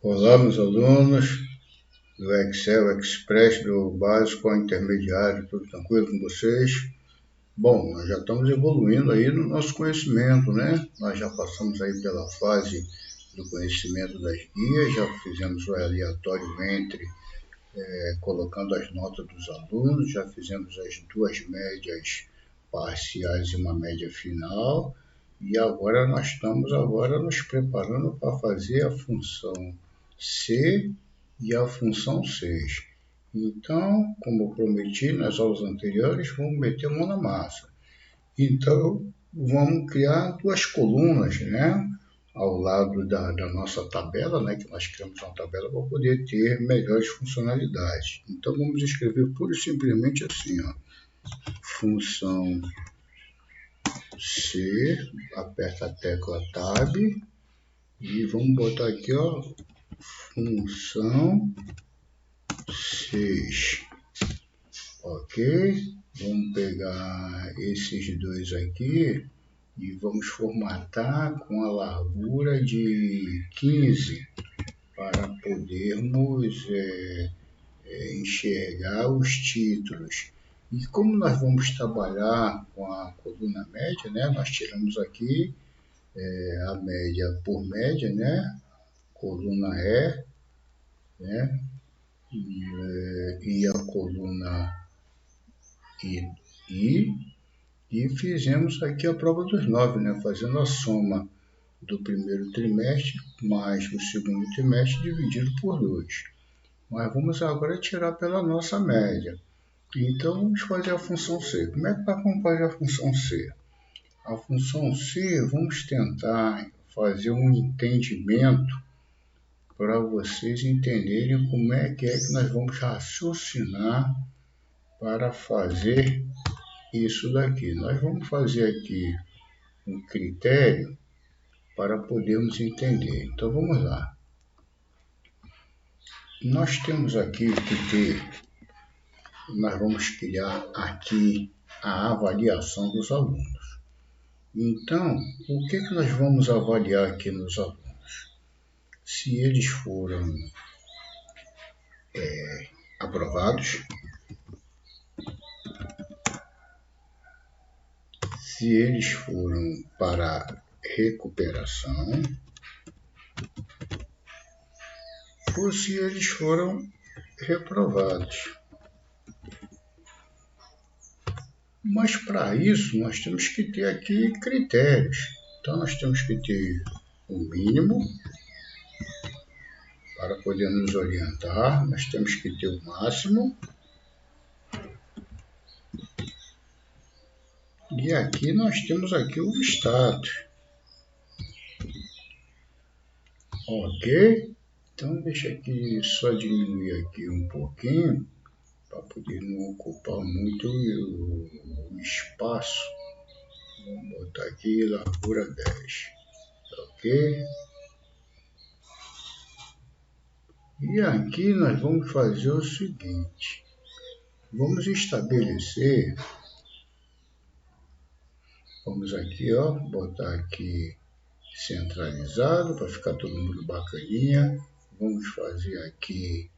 Olá, meus alunos do Excel Express, do básico ao intermediário, tudo tranquilo com vocês? Bom, nós já estamos evoluindo aí no nosso conhecimento, né? Nós já passamos aí pela fase do conhecimento das guias, já fizemos o aleatório entre, colocando as notas dos alunos, já fizemos as duas médias parciais e uma média final, e agora nós estamos nos preparando para fazer a função C e a função 6. Então, como eu prometi nas aulas anteriores, vamos meter a mão na massa. Então, vamos criar duas colunas, né? Ao lado da nossa tabela, né? Que nós criamos uma tabela para poder ter melhores funcionalidades. Então, vamos escrever pura e simplesmente assim, ó. Função C, aperta a tecla Tab e vamos botar aqui, ó, função 6, ok? Vamos pegar esses dois aqui e vamos formatar com a largura de 15 para podermos enxergar os títulos. E como nós vamos trabalhar com a coluna média, né? Nós tiramos aqui a média por média, né? Coluna E, né? E a coluna I, e fizemos aqui a prova dos 9, né? Fazendo a soma do primeiro trimestre mais o segundo trimestre dividido por 2. Mas vamos agora tirar pela nossa média. Então, vamos fazer a função C. Como é que vamos fazer a função C? A função C, vamos tentar fazer um entendimento para vocês entenderem como é que nós vamos raciocinar para fazer isso daqui. Nós vamos fazer aqui um critério para podermos entender. Então, vamos lá. Nós temos aqui que ter, nós vamos criar aqui a avaliação dos alunos. Então, o que nós vamos avaliar aqui nos alunos? Se eles foram aprovados, se eles foram para recuperação, ou se eles foram reprovados. Mas para isso nós temos que ter aqui critérios. Então nós temos que ter o mínimo para poder nos orientar, nós temos que ter o máximo. E aqui nós temos aqui o status. Ok? Então deixa aqui só diminuir aqui um pouquinho para poder não ocupar muito o espaço. Vamos botar aqui largura 10. Ok? E aqui nós vamos fazer o seguinte. Vamos estabelecer. Vamos aqui, ó, botar aqui centralizado para ficar todo mundo bacaninha. Vamos fazer aqui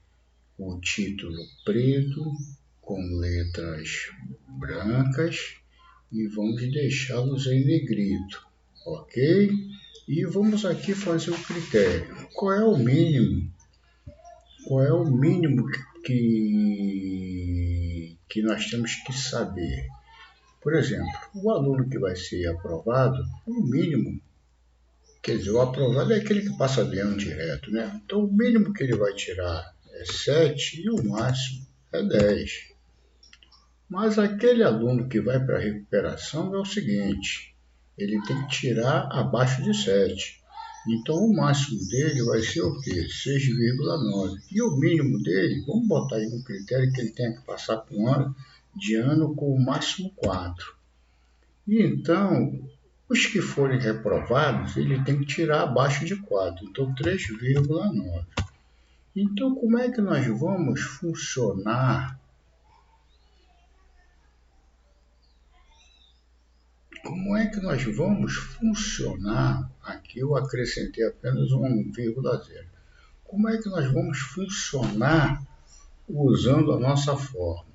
o título preto com letras brancas e vamos deixá-los em negrito, ok? E vamos aqui fazer o critério. Qual é o mínimo? Qual é o mínimo que nós temos que saber? Por exemplo, o aluno que vai ser aprovado, o mínimo, quer dizer, o aprovado é aquele que passa de ano direto, né? Então, o mínimo que ele vai tirar é 7 e o máximo é 10. Mas aquele aluno que vai para a recuperação é o seguinte, ele tem que tirar abaixo de 7. Então, o máximo dele vai ser o quê? 6,9. E o mínimo dele, vamos botar aí um critério que ele tenha que passar por um ano de ano com o máximo 4. E então, os que forem reprovados, ele tem que tirar abaixo de 4, então 3,9. Então, como é que nós vamos funcionar? Como é que nós vamos funcionar? Aqui eu acrescentei apenas um 1,0. como é que nós vamos funcionar usando a nossa forma?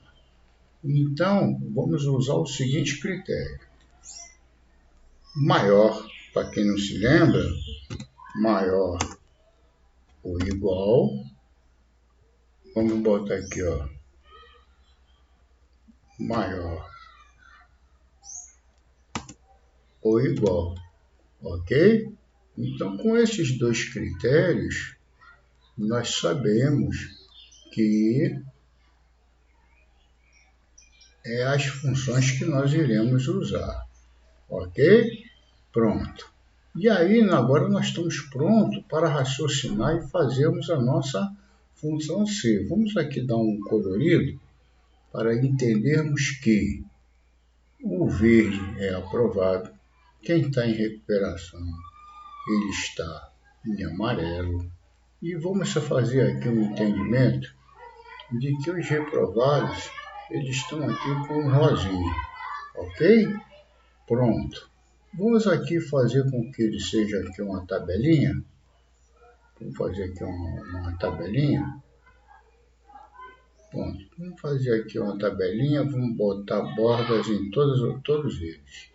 Então, vamos usar o seguinte critério. Maior, para quem não se lembra, maior ou igual. Vamos botar aqui, ó. Maior ou igual, ok? Então, com esses dois critérios, nós sabemos que é as funções que nós iremos usar, ok? Pronto. E aí, agora nós estamos prontos para raciocinar e fazermos a nossa função C. Vamos aqui dar um colorido para entendermos que o verde é aprovado, quem está em recuperação, ele está em amarelo. E vamos fazer aqui um entendimento de que os reprovados, eles estão aqui com um rosinha, ok? Pronto. Vamos aqui fazer com que ele seja aqui uma tabelinha. Vamos fazer aqui uma tabelinha. Pronto. Vamos fazer aqui uma tabelinha. Vamos botar bordas em todos eles.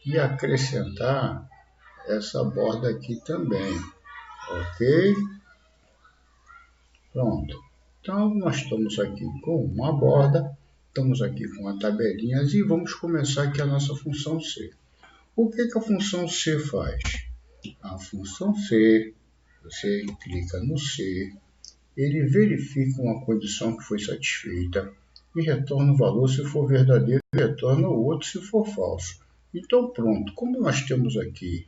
E acrescentar essa borda aqui também. Ok? Pronto. Então, nós estamos aqui com uma borda. Estamos aqui com a tabelinha. E vamos começar aqui a nossa função C. O que a função C faz? A função C, você clica no C, ele verifica uma condição que foi satisfeita e retorna o valor se for verdadeiro e retorna o outro se for falso. Então, pronto, como nós temos aqui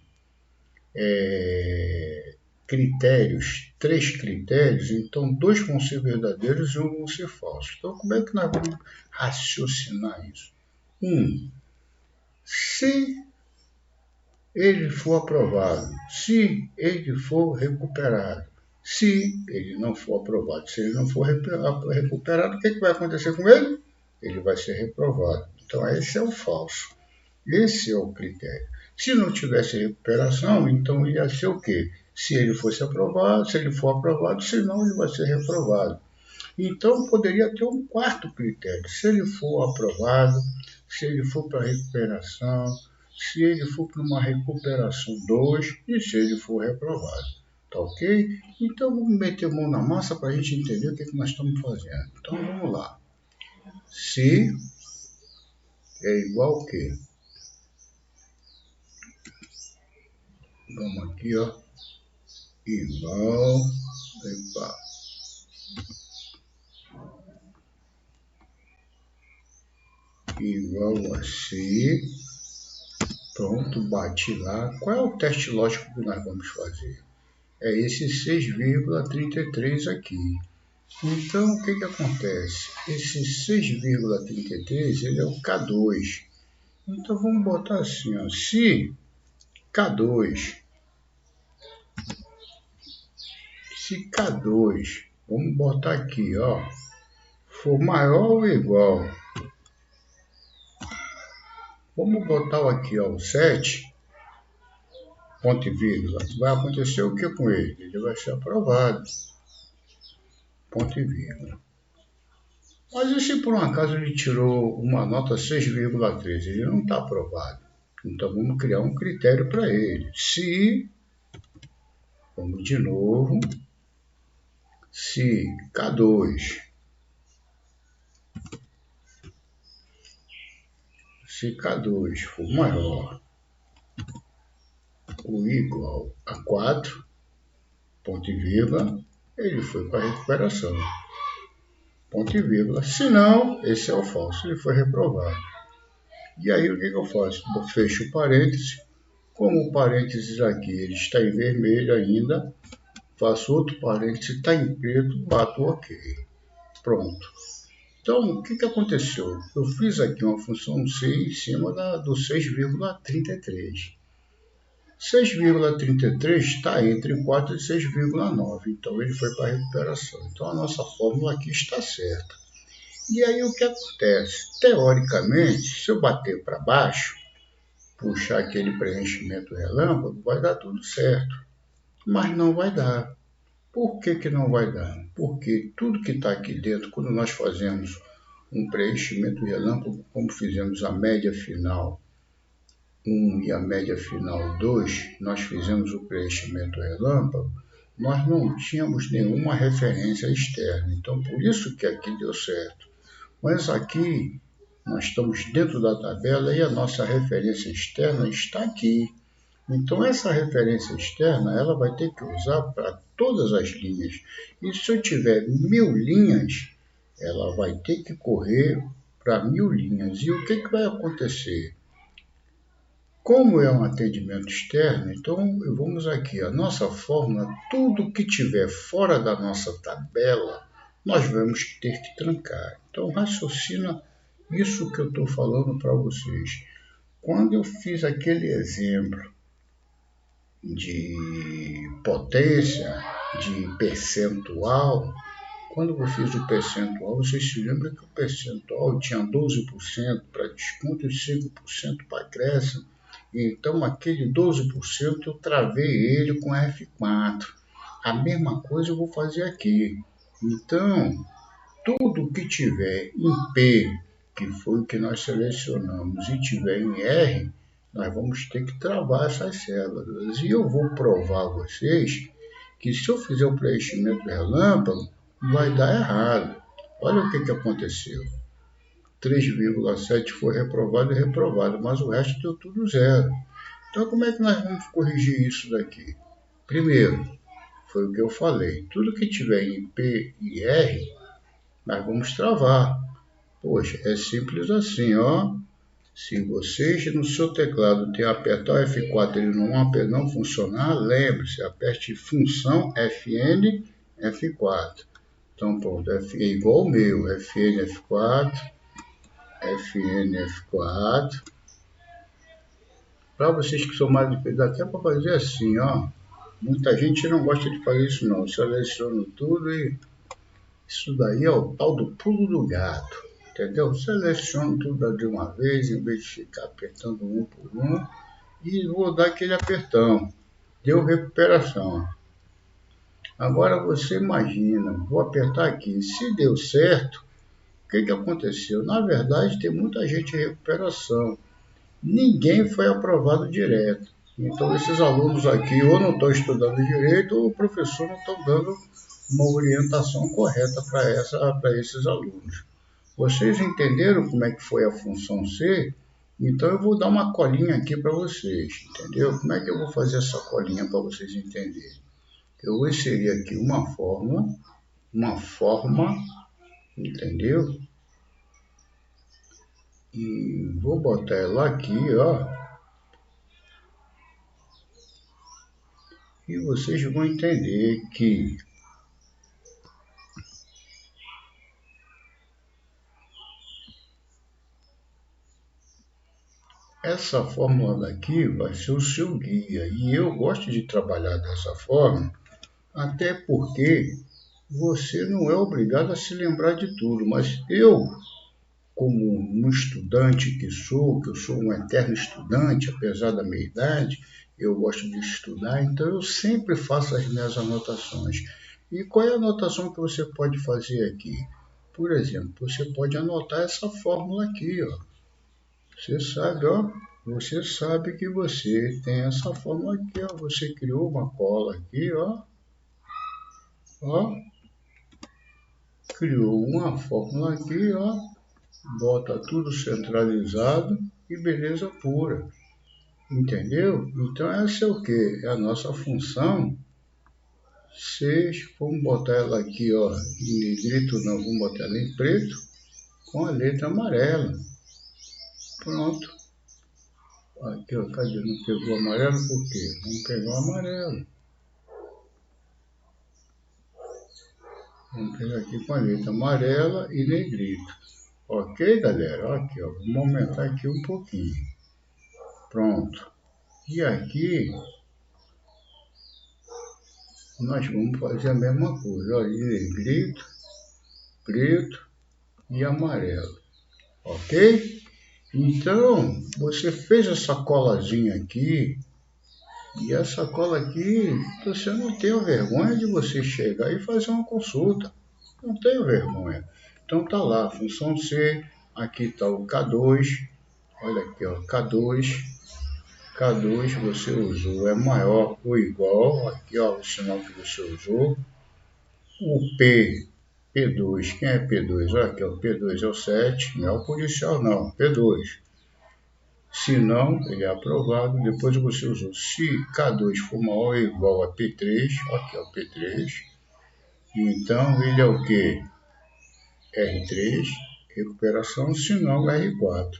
três critérios, então dois vão ser verdadeiros e um vão ser falsos. Então, como é que nós vamos raciocinar isso? Se ele for aprovado, se ele for recuperado, se ele não for aprovado, se ele não for recuperado, o que vai acontecer com ele? Ele vai ser reprovado. Então, esse é o falso. Esse é o critério. Se não tivesse recuperação, então ia ser o quê? Se ele fosse aprovado, se ele for aprovado, senão ele vai ser reprovado. Então, poderia ter um quarto critério. Se ele for aprovado, se ele for para recuperação, se ele for para uma recuperação 2 e se ele for reprovado. Tá ok? Então, vamos meter a mão na massa para a gente entender o que nós estamos fazendo. Então, vamos lá. Se é igual a quê? Vamos aqui, ó. Igual. Epa. Igual a C. Pronto, bate lá. Qual é o teste lógico que nós vamos fazer? É esse 6,33 aqui. Então, o que acontece? Esse 6,33 ele é o K2. Então, vamos botar assim, ó, se K2, vamos botar aqui, ó, for maior ou igual, vamos botar aqui, ó, o 7, ponto e vírgula, vai acontecer o que com ele? Ele vai ser aprovado, ponto e vírgula. Mas e se por um acaso ele tirou uma nota 6,13? Ele não está aprovado. Então, vamos criar um critério para ele. Se, vamos de novo, se K2, for maior ou igual a 4, ponto e vírgula, ele foi para a recuperação. Ponto e vírgula. Se não, esse é o falso, ele foi reprovado. E aí, o que eu faço? Eu fecho o parêntese. Como o parênteses aqui ele está em vermelho ainda, faço outro parênteses, está em preto, bato OK. Pronto. Então, o que aconteceu? Eu fiz aqui uma função C em cima do 6,33. 6,33 está entre 4 e 6,9. Então, ele foi para a recuperação. Então, a nossa fórmula aqui está certa. E aí, o que acontece? Teoricamente, se eu bater para baixo, puxar aquele preenchimento relâmpago, vai dar tudo certo. Mas não vai dar. Por que que não vai dar? Porque tudo que está aqui dentro, quando nós fazemos um preenchimento relâmpago, como fizemos a média final 1 e a média final 2, nós fizemos o preenchimento relâmpago, nós não tínhamos nenhuma referência externa. Então, por isso que aqui deu certo. Mas aqui, nós estamos dentro da tabela e a nossa referência externa está aqui. Então, essa referência externa, ela vai ter que usar para todas as linhas. E se eu tiver 1000 linhas, ela vai ter que correr para 1000 linhas. E o que que vai acontecer? Como é um atendimento externo, então vamos aqui, a nossa fórmula, tudo que tiver fora da nossa tabela, nós vamos ter que trancar. Então raciocina isso que eu estou falando para vocês. Quando eu fiz aquele exemplo de potência, de percentual, quando eu fiz o percentual, vocês se lembram que o percentual tinha 12% para desconto e 5% para acréscimo. Então, aquele 12% eu travei ele com F4. A mesma coisa eu vou fazer aqui. Então, tudo que tiver em P, que foi o que nós selecionamos, e tiver em R, nós vamos ter que travar essas células. E eu vou provar a vocês que se eu fizer o preenchimento relâmpago, vai dar errado. Olha o que aconteceu. 3,7 foi reprovado e reprovado, mas o resto deu tudo zero. Então, como é que nós vamos corrigir isso daqui? Primeiro, foi o que eu falei, tudo que tiver em P e R, nós vamos travar. Poxa, é simples assim, ó. Se vocês no seu teclado tem apertar o F4 e ele não funcionar, lembre-se, aperte função Fn, F4. Então, pronto, F é igual ao meu, Fn, F4, Fn, F4. Para vocês que são mais difíceis, dá até para fazer assim, ó. Muita gente não gosta de fazer isso não. Seleciono tudo e isso daí é o tal do pulo do gato. Entendeu? Seleciono tudo de uma vez, em vez de ficar apertando um por um. E vou dar aquele apertão. Deu recuperação. Agora você imagina, vou apertar aqui. Se deu certo, o que aconteceu? Na verdade, tem muita gente em recuperação. Ninguém foi aprovado direto. Então, esses alunos aqui ou não estão estudando direito ou o professor não está dando uma orientação correta para esses alunos. Vocês entenderam como é que foi a função C? Então, eu vou dar uma colinha aqui para vocês, entendeu? Como é que eu vou fazer essa colinha para vocês entenderem? Eu vou inserir aqui uma forma, entendeu? E vou botar ela aqui, ó. E vocês vão entender que essa fórmula daqui vai ser o seu guia. E eu gosto de trabalhar dessa forma, até porque você não é obrigado a se lembrar de tudo. Mas eu, como um estudante que eu sou um eterno estudante, apesar da minha idade, eu gosto de estudar, então eu sempre faço as minhas anotações. E qual é a anotação que você pode fazer aqui? Por exemplo, você pode anotar essa fórmula aqui, ó. Você sabe, ó. Você sabe que você tem essa fórmula aqui, ó. Você criou uma cola aqui, ó. Ó. Criou uma fórmula aqui, ó. Bota tudo centralizado e beleza pura. Entendeu? Então essa é o que? É a nossa função. Vamos botar ela aqui, ó, em negrito não, vamos botar ela em preto com a letra amarela. Pronto. Aqui, ó, cadê? Não pegou o amarelo por quê? Vamos pegar o amarelo. Vamos pegar aqui com a letra amarela e negrito. Ok, galera? Aqui, ó, vamos aumentar aqui um pouquinho. Pronto. E aqui nós vamos fazer a mesma coisa, ó, de negrito, preto e amarelo, ok? Então, você fez essa colazinha aqui, E essa cola aqui, você não tenha vergonha de você chegar e fazer uma consulta. Não tenha vergonha. Então tá lá, função C, aqui está o K2, olha aqui, ó, K2 você usou, é maior ou igual, aqui ó, o sinal que você usou. O P2, quem é P2? Olha aqui, o P2 é o 7, não é o policial não, P2. Se não, ele é aprovado. Depois você usou. Se K2 for maior ou igual a P3, aqui é o P3. Então ele é o que? R3, recuperação, se não R4.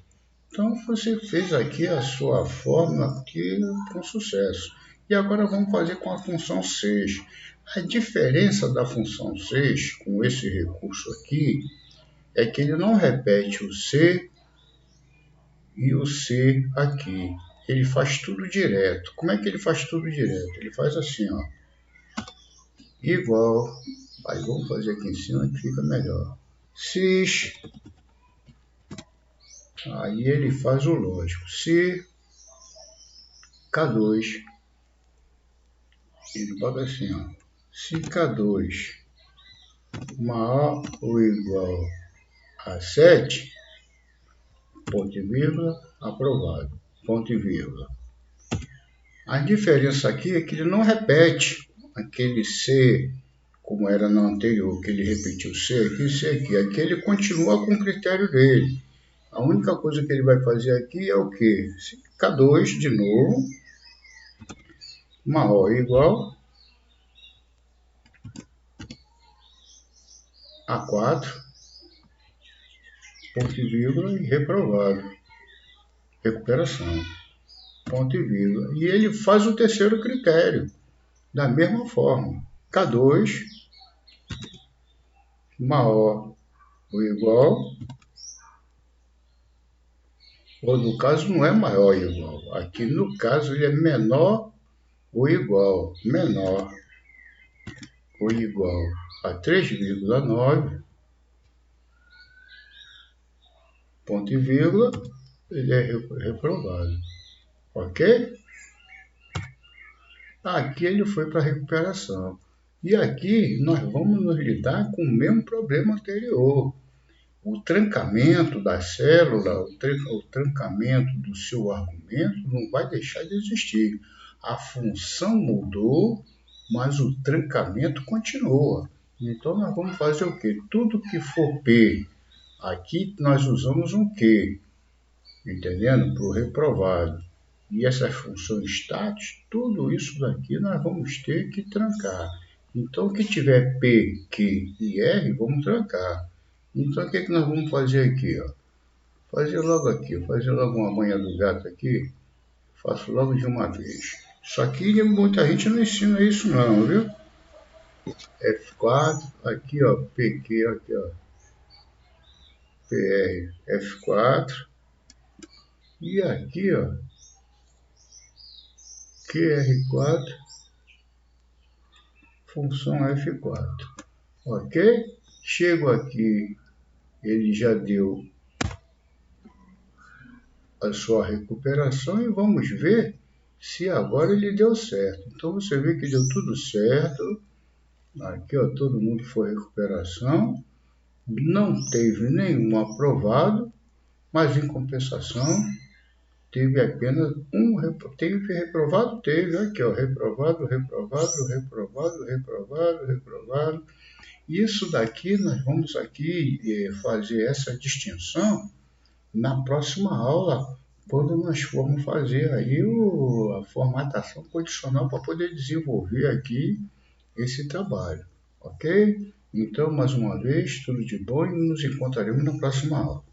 Então você fez aqui a sua fórmula aqui com sucesso. E agora vamos fazer com a função 6. A diferença da função 6 com esse recurso aqui é que ele não repete o C e o C aqui. Ele faz tudo direto. Como é que ele faz tudo direto? Ele faz assim, ó. Igual. Aí vamos fazer aqui em cima que fica melhor. Cis. Aí ele faz o lógico. Se K2. Ele bota assim, ó. Se K2 maior ou igual a 7, ponto e vírgula, aprovado. Ponto e vírgula. A diferença aqui é que ele não repete aquele C, como era no anterior, que ele repetiu C aqui, C aqui. Aqui ele continua com o critério dele. A única coisa que ele vai fazer aqui é o quê? K2 de novo, maior ou igual a 4, ponto e vírgula, e reprovado. Recuperação. Ponto e vírgula. E ele faz o terceiro critério, da mesma forma. K2 maior ou igual, ou no caso não é maior ou igual. Aqui no caso ele é menor ou igual. Menor ou igual a 3,9, ponto e vírgula, ele é reprovado. Ok? Aqui ele foi para recuperação. E aqui nós vamos nos lidar com o mesmo problema anterior. O trancamento da célula, o trancamento do seu argumento não vai deixar de existir. A função mudou, mas o trancamento continua. Então nós vamos fazer o quê? Tudo que for P, aqui nós usamos um Q, entendendo? Para o reprovado. E essas funções status, tudo isso daqui nós vamos ter que trancar. Então, o que tiver P, Q e R, vamos trancar. Então, o que nós vamos fazer aqui? Ó? Fazer logo aqui, fazer logo uma manha do gato aqui. Faço logo de uma vez. Isso aqui, muita gente não ensina isso não, viu? F4, aqui ó, PQ, aqui ó. PR, F4. E aqui ó, QR4, função F4. Ok? Chego aqui, ele já deu a sua recuperação e vamos ver se agora ele deu certo. Então você vê que deu tudo certo. Aqui ó, todo mundo foi recuperação. Não teve nenhum aprovado, mas em compensação teve apenas um. Teve reprovado? Teve. Aqui ó, reprovado, reprovado, reprovado, reprovado, reprovado. Isso daqui nós vamos aqui fazer essa distinção na próxima aula, quando nós formos fazer aí a formatação condicional para poder desenvolver aqui esse trabalho, ok? Então, mais uma vez, tudo de bom e nos encontraremos na próxima aula.